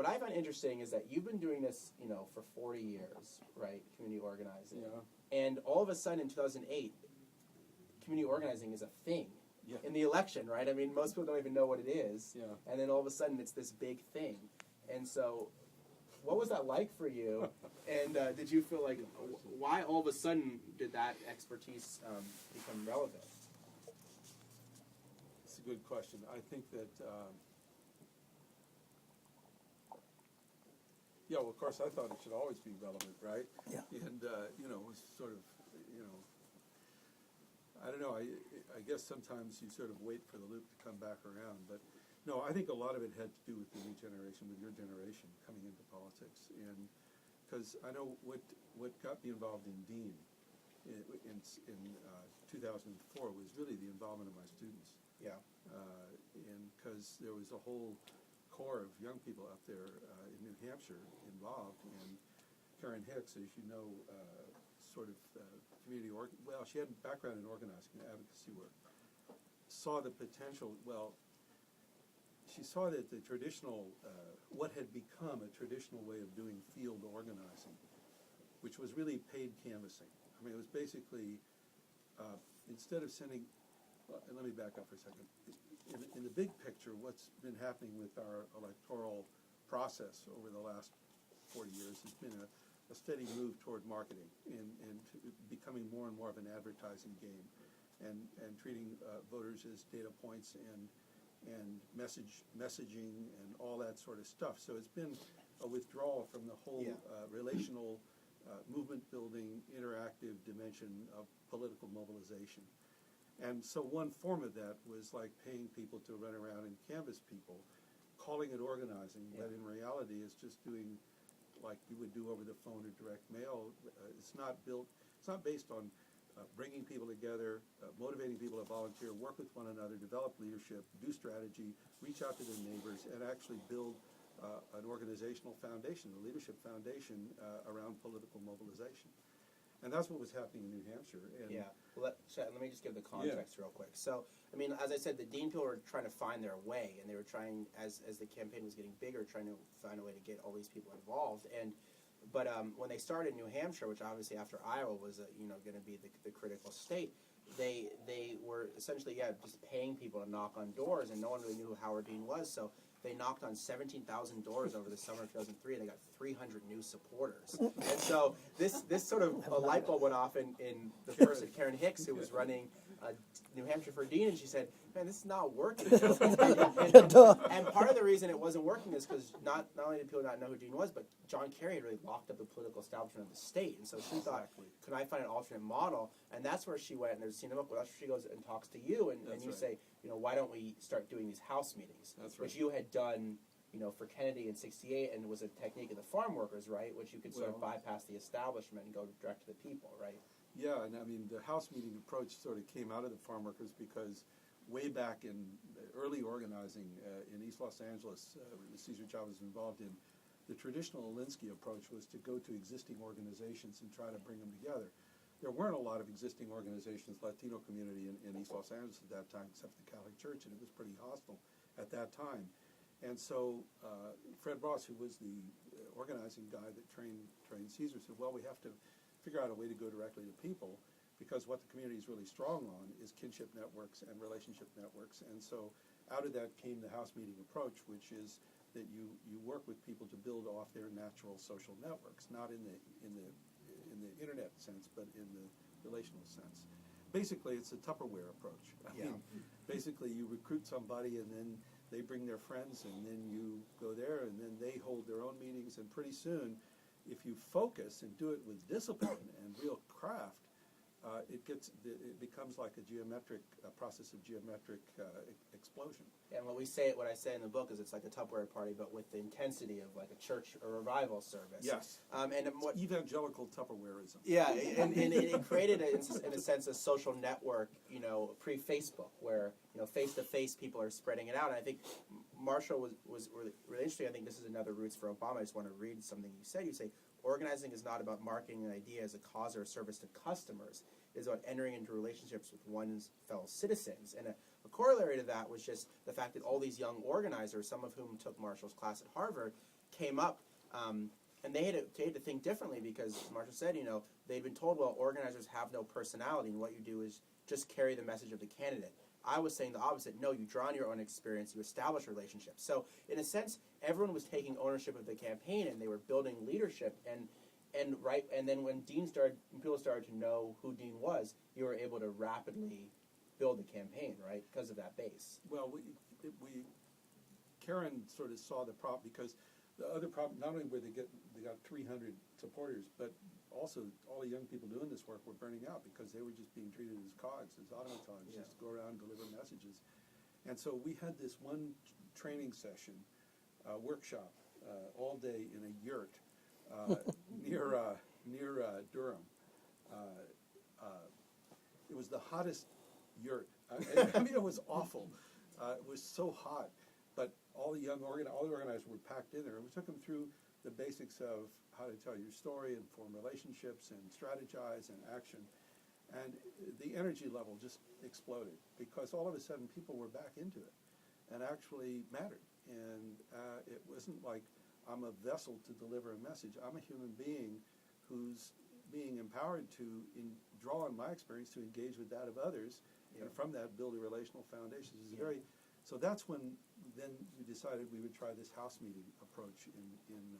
what I find interesting is that you've been doing this, for 40 years, right? Community organizing. Yeah. And all of a sudden in 2008, community organizing is a thing. Yeah. In the election, right? I mean, most people don't even know what it is. Yeah. And then all of a sudden it's this big thing. And so what was that like for you? And did you feel like, why all of a sudden did that expertise become relevant? It's a good question. I think that, well, of course, I thought it should always be relevant, right? Yeah. And, it was sort of, I don't know, I guess sometimes you sort of wait for the loop to come back around. But, no, I think a lot of it had to do with the new generation, with your generation coming into politics. And because I know what got me involved in Dean in 2004 was really the involvement of my students. Yeah. And because there was a whole core of young people up there in New Hampshire involved. And Karen Hicks, as you know, sort of community well, she had a background in organizing and advocacy work, saw the potential, she saw that the traditional, what had become a traditional way of doing field organizing, which was really paid canvassing. I mean, it was basically, instead of sending, and let me back up for a second. In the big picture, what's been happening with our electoral process over the last 40 years has been a steady move toward marketing and becoming more and more of an advertising game, and treating voters as data points and messaging and all that sort of stuff. So it's been a withdrawal from the whole relational movement building, interactive dimension of political mobilization. And so one form of that was like paying people to run around and canvass people, calling it organizing, but in reality it's just doing like you would do over the phone or direct mail. It's not based on bringing people together, motivating people to volunteer, work with one another, develop leadership, do strategy, reach out to their neighbors, and actually build an organizational foundation, a leadership foundation around political mobilization. And that's what was happening in New Hampshire. And Well, let me just give the context real quick. So, I mean, as I said, the Dean people were trying to find their way, and they were trying, as the campaign was getting bigger, trying to find a way to get all these people involved. But when they started in New Hampshire, which obviously after Iowa was going to be the critical state, they were essentially just paying people to knock on doors, and no one really knew who Howard Dean was. So they knocked on 17,000 doors over the summer of 2003, and they got 300 new supporters. And so this sort of a light bulb went off in the person, Karen Hicks, who was running New Hampshire for Dean, and she said, "Man, this is not working." and part of the reason it wasn't working is because not only did people not know who Dean was, but John Kerry had really locked up the political establishment of the state. And so she thought, could I find an alternate model? And that's where she went, and there's seen them up. Well, that's where she goes and talks to you, and you say, why don't we start doing these house meetings? That's right. Which you had done, for Kennedy in '68, and it was a technique of the farm workers, right? Which you could sort of bypass the establishment and go direct to the people, right? Yeah, and I mean, the house meeting approach sort of came out of the farm workers because way back in early organizing in East Los Angeles, Cesar Chavez was involved in, the traditional Alinsky approach was to go to existing organizations and try to bring them together. There weren't a lot of existing organizations, Latino community in East Los Angeles at that time, except the Catholic Church, and it was pretty hostile at that time. And so Fred Ross, who was the organizing guy that trained Cesar, said, well, we have to figure out a way to go directly to people, because what the community is really strong on is kinship networks and relationship networks. And so out of that came the house meeting approach, which is that you work with people to build off their natural social networks, not in the internet sense, but in the relational sense. Basically, it's a Tupperware approach. I mean, basically, you recruit somebody, and then they bring their friends, and then you go there, and then they hold their own meetings, and pretty soon, if you focus and do it with discipline and real craft, it becomes like a process of geometric explosion. And what I say in the book is it's like a Tupperware party, but with the intensity of like a church or revival service. Yes. What evangelical Tupperwareism. Yeah, and it created, in a sense, a social network, pre-Facebook, where, face-to-face people are spreading it out. And I think Marshall was really interesting. I think this is another Roots for Obama. I just want to read something you said. You say, organizing is not about marketing an idea as a cause or a service to customers. It is about entering into relationships with one's fellow citizens. And a corollary to that was just the fact that all these young organizers, some of whom took Marshall's class at Harvard, came up, and they had to think differently because, as Marshall said, they'd been told, well, organizers have no personality, and what you do is just carry the message of the candidate. I was saying the opposite. No, you draw on your own experience, you establish relationships. So, in a sense, everyone was taking ownership of the campaign, and they were building leadership. And then when people started to know who Dean was, you were able to rapidly build the campaign, right, because of that base. Well, Karen sort of saw the problem because the other problem, not only were they got 300 supporters, but also all the young people doing this work were burning out because they were just being treated as cogs, as automatons, just go around and deliver messages. And so we had this one training session, workshop, all day in a yurt near Durham. It was the hottest yurt. I mean, it was awful. It was so hot, but all the organizers were packed in there, and we took them through the basics of how to tell your story and form relationships and strategize and action. And the energy level just exploded because all of a sudden people were back into it and actually mattered. And it wasn't like I'm a vessel to deliver a message. I'm a human being who's being empowered to draw on my experience to engage with that of others, and from that build a relational foundation. So that's when then we decided we would try this house meeting approach in New